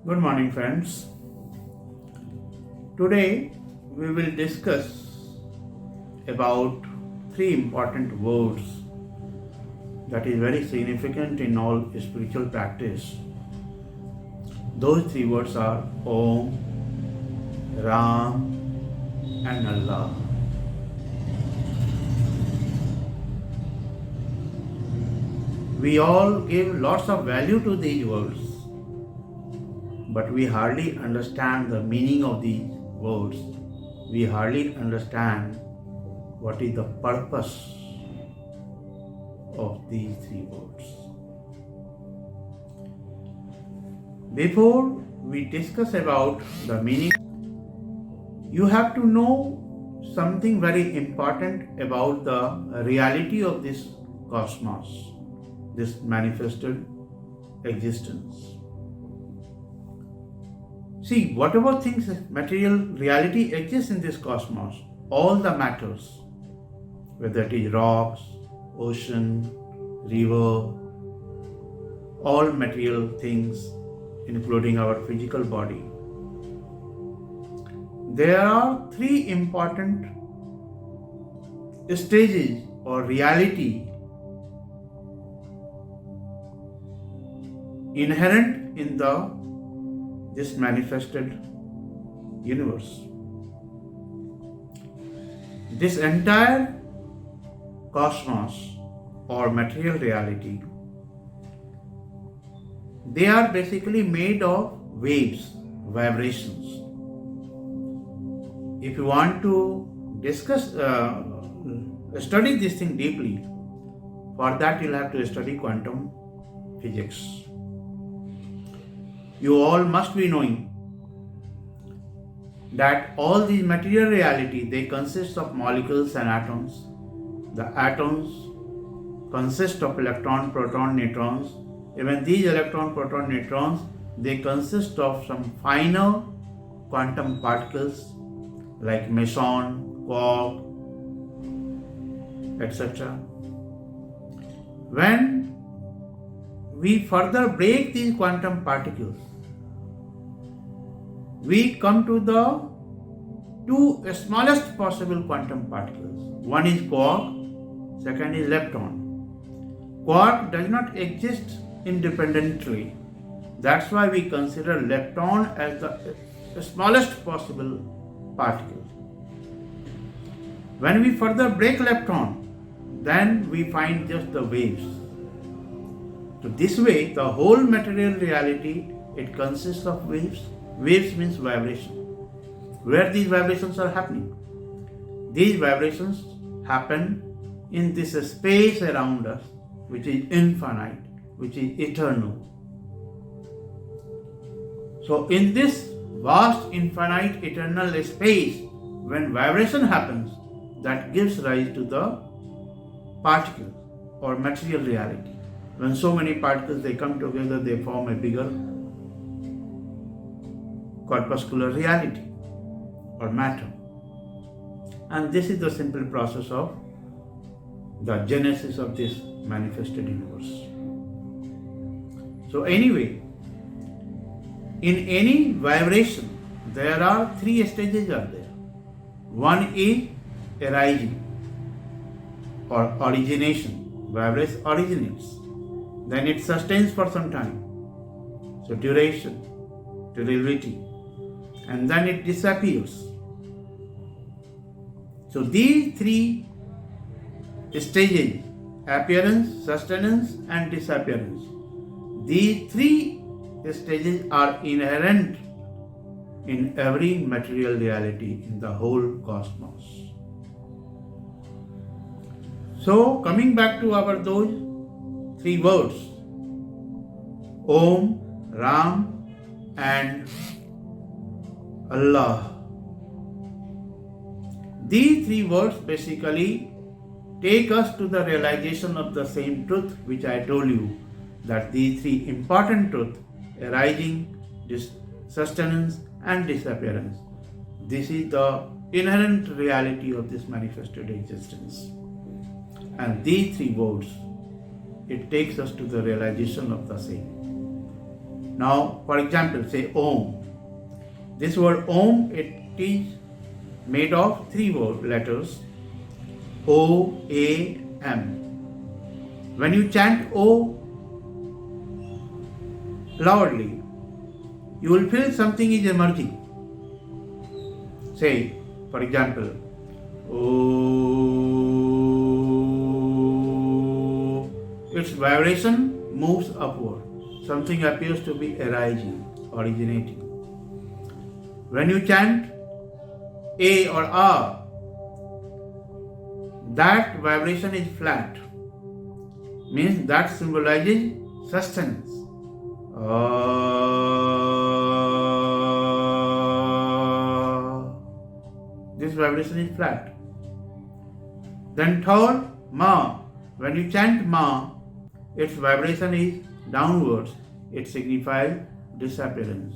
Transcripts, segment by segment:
Good morning, friends. Today we will discuss about three important words that is very significant in all spiritual practice. Those three words are Om, Ram, and Allah. We all give lots of value to these words, but we hardly understand the meaning of these words. We hardly understand what is the purpose of these three words. Before we discuss about the meaning, you have to know something very important about the reality of this cosmos, this manifested existence. See, whatever things, material reality exists in this cosmos, all the matters, whether it is rocks, ocean, river, all material things, including our physical body. There are three important stages or reality inherent in this manifested universe. This entire cosmos or material reality, they are basically made of waves, vibrations. If you want to study this thing deeply, for that you'll have to study quantum physics. You all must be knowing that all these material reality, they consist of molecules and atoms. The atoms consist of electron, proton, neutrons. Even these electron, proton, neutrons, they consist of some finer quantum particles like meson, quark, etc. When we further break these quantum particles, we come to the two smallest possible quantum particles. One is quark, second is lepton. Quark does not exist independently. That's why we consider lepton as the smallest possible particle. When we further break lepton, then we find just the waves. So this way, the whole material reality, it consists of waves. Waves means vibration. Where these vibrations are happening? These vibrations happen in this space around us, which is infinite, which is eternal. So in this vast, infinite, eternal space, when vibration happens, that gives rise to the particle or material reality. When so many particles, they come together, they form a bigger corpuscular reality or matter. And this is the simple process of the genesis of this manifested universe. So anyway, in any vibration, there are three stages are there. One is arising or origination. Vibration originates. Then it sustains for some time. So duration, durability, and then it disappears. So these three stages, appearance, sustenance, and disappearance, these three stages are inherent in every material reality in the whole cosmos. So coming back to those three words, Om, Ram, and Allah. These three words basically take us to the realization of the same truth which I told you, that these three important truths, arising, sustenance, and disappearance, this is the inherent reality of this manifested existence. And these three words, it takes us to the realization of the same. Now, for example, say Om. This word Om, it is made of three letters, O, A, M. When you chant O loudly, you will feel something is emerging. Say, for example, O. Its vibration moves upward. Something appears to be arising, originating. When you chant A or A, that vibration is flat. Means that symbolizes sustenance. This vibration is flat. Then third, Ma. When you chant Ma, its vibration is downwards. It signifies disappearance.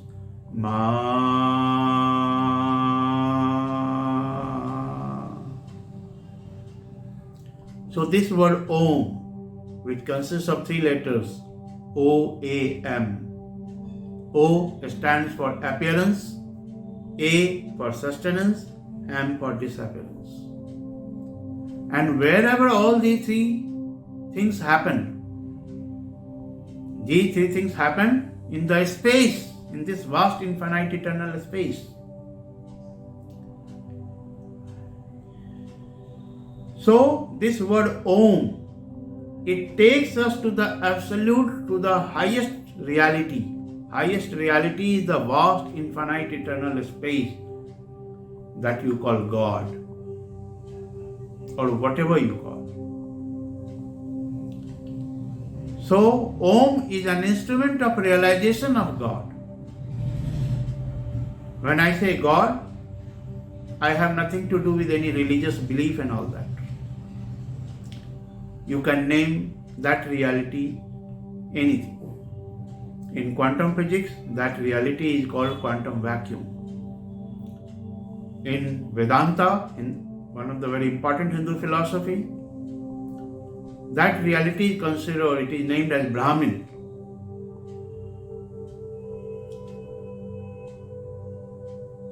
Ma. So this word Om, which consists of three letters, O-A-M. O stands for appearance, A for sustenance, M for disappearance. And wherever all these three things happen in the space, in this vast infinite eternal space. So this word Om, it takes us to the absolute, to the highest reality. Highest reality is the vast infinite eternal space that you call God, or whatever you call. So Om is an instrument of realization of God. When I say God, I have nothing to do with any religious belief and all that. You can name that reality anything. In quantum physics, that reality is called quantum vacuum. In Vedanta, in one of the very important Hindu philosophy, that reality is considered, it is named as Brahmin.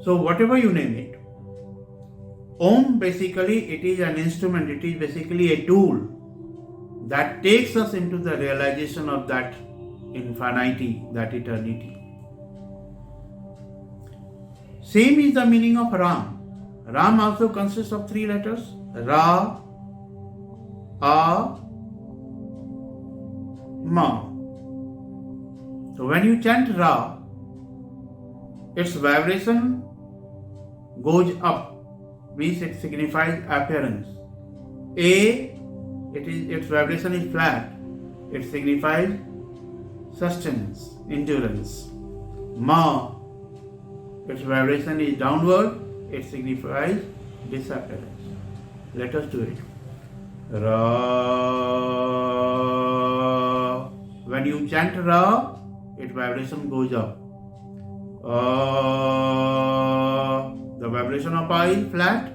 So whatever you name it, Om basically it is an instrument, it is basically a tool that takes us into the realization of that infinity, that eternity. Same is the meaning of Ram. Ram also consists of three letters, Ra, A, Ma. So when you chant Ra, its vibration goes up, means it signifies appearance. A, its vibration is flat, it signifies sustenance, endurance. Ma, its vibration is downward, it signifies disappearance. Let us do it. Ra. When you chant Ra, its vibration goes up. The vibration of A is flat,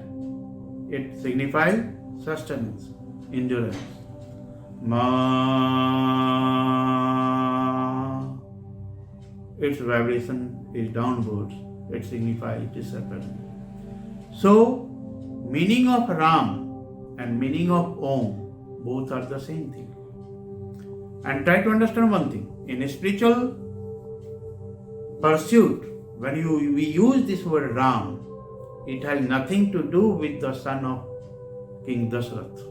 it signifies sustenance, endurance. Ma. Its vibration is downwards, it signifies disappearance. So, meaning of Ram and meaning of Om, both are the same thing. And try to understand one thing. In a spiritual pursuit, when we use this word Ram, it has nothing to do with the son of King Dasarath.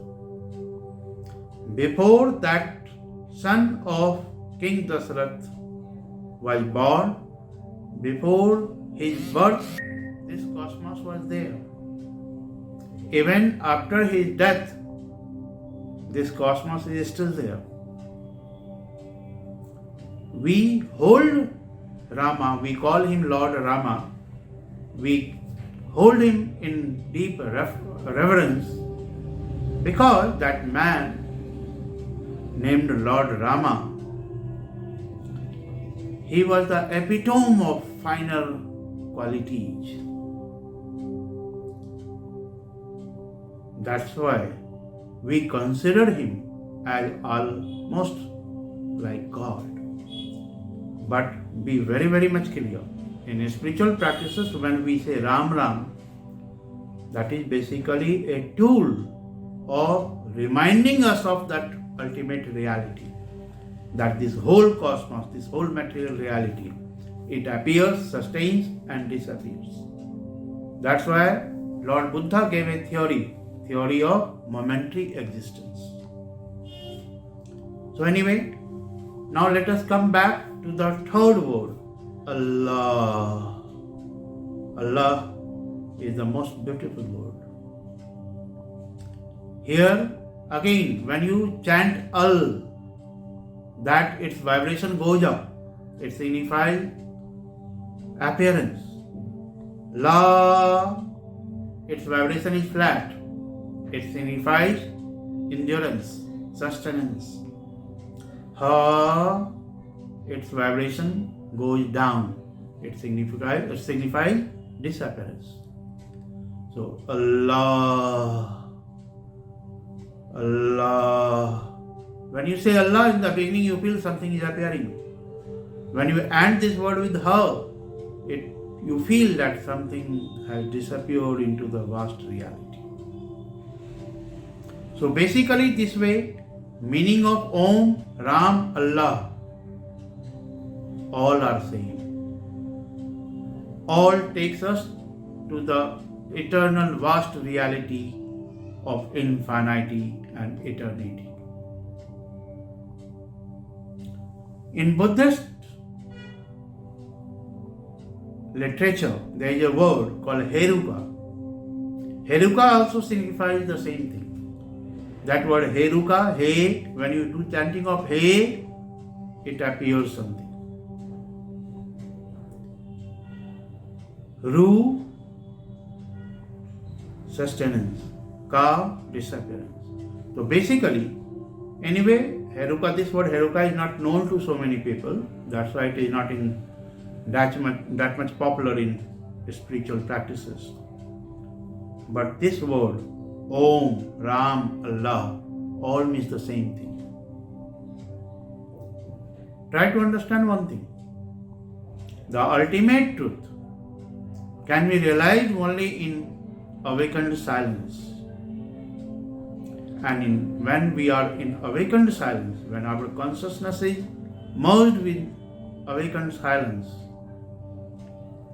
Before that son of King Dasarath was born, before his birth, this cosmos was there. Even after his death, this cosmos is still there. We hold Rama, we call him Lord Rama, we hold him in deep reverence because that man named Lord Rama, he was the epitome of finer qualities. That's why we consider him as almost like God. But be very, very much clear. In spiritual practices, when we say Ram Ram, that is basically a tool of reminding us of that ultimate reality. That this whole cosmos, this whole material reality, it appears, sustains, and disappears. That's why Lord Buddha gave a theory of momentary existence. So anyway, now let us come back to the third word, Allah. Allah is the most beautiful word. Here again, when you chant Al, that its vibration goes up. It signifies appearance. La, its vibration is flat. It signifies endurance, sustenance. Ha, its vibration goes down. It signifies disappearance. So Allah, Allah. When you say Allah in the beginning, you feel something is appearing. When you end this word with her, you feel that something has disappeared into the vast reality. So basically this way, meaning of Om, Ram, Allah, all are same. All takes us to the eternal vast reality of infinity and eternity. In Buddhist literature, there is a word called Heruka. Heruka also signifies the same thing. That word Heruka, He, when you do chanting of He, it appears something. Ru, sustenance. Ka, disappearance. So basically, anyway, Heruka, this word Heruka is not known to so many people. That's why it is not in that much popular in spiritual practices. But this word, Om, Ram, Allah, all means the same thing. Try to understand one thing. The ultimate truth can be realized only in awakened silence. And when we are in awakened silence, when our consciousness is merged with awakened silence,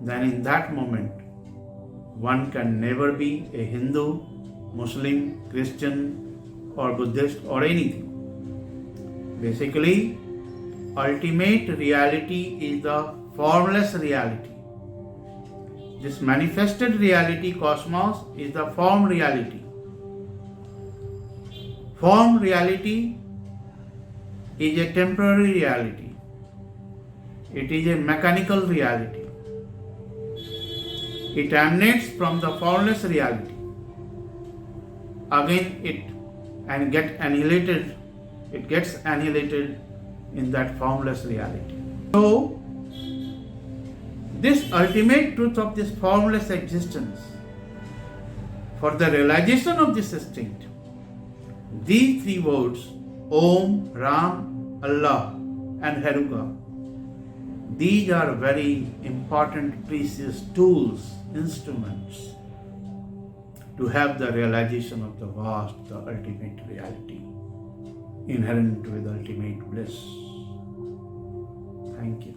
then in that moment, one can never be a Hindu, Muslim, Christian, or Buddhist, or anything. Basically, ultimate reality is the formless reality. This manifested reality, cosmos, is the form reality. Form reality is a temporary reality. It is a mechanical reality. It emanates from the formless reality. Again, it gets annihilated in that formless reality. So, this ultimate truth of this formless existence, for the realization of this state, these three words, Om, Ram, Allah, and Heruka, these are very important, precious tools, instruments to have the realization of the vast, the ultimate reality, inherent with ultimate bliss. Thank you.